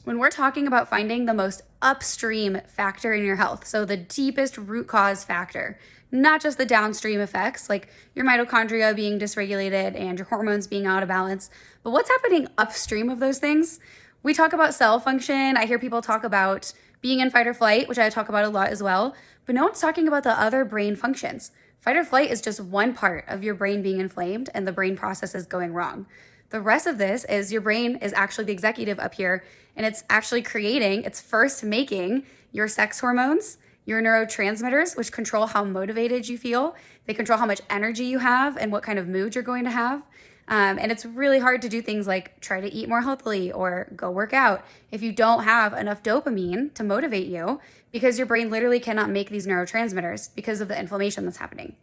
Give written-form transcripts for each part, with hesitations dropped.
When we're talking about finding the most upstream factor in your health, so the deepest root cause factor, not just the downstream effects like your mitochondria being dysregulated and your hormones being out of balance, but what's happening upstream of those things. We talk about cell function. I hear people talk about being in fight or flight, which I talk about a lot as well, but no one's talking about the other brain functions. Fight or flight is just one part of your brain being inflamed and the brain processes going wrong. The rest of this is your brain is actually the executive up here, and it's actually it's first making your sex hormones, your neurotransmitters, which control how motivated you feel. They control how much energy you have and what kind of mood you're going to have. And it's really hard to do things like try to eat more healthily or go work out if you don't have enough dopamine to motivate you, because your brain literally cannot make these neurotransmitters because of the inflammation that's happening.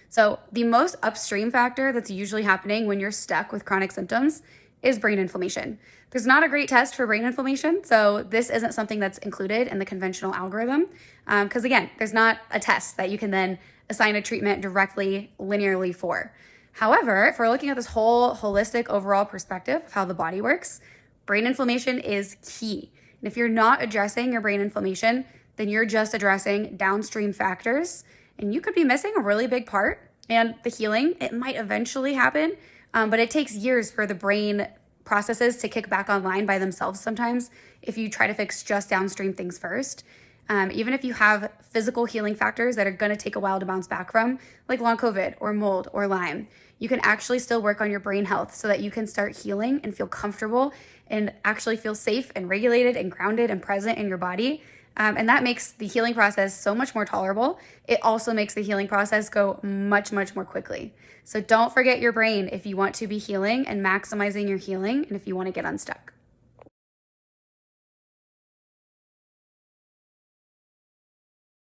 So the most upstream factor that's usually happening when you're stuck with chronic symptoms is brain inflammation. There's not a great test for brain inflammation, so this isn't something that's included in the conventional algorithm, because again, there's not a test that you can then assign a treatment directly, linearly for. However, if we're looking at this whole holistic overall perspective of how the body works, brain inflammation is key. And if you're not addressing your brain inflammation, then you're just addressing downstream factors, and you could be missing a really big part. And the healing, it might eventually happen, but it takes years for the brain processes to kick back online by themselves sometimes if you try to fix just downstream things first. Even if you have physical healing factors that are going to take a while to bounce back from, like long COVID or mold or Lyme, you can actually still work on your brain health so that you can start healing and feel comfortable and actually feel safe and regulated and grounded and present in your body. And that makes the healing process so much more tolerable. It also makes the healing process go much, much more quickly. So don't forget your brain if you want to be healing and maximizing your healing and if you want to get unstuck.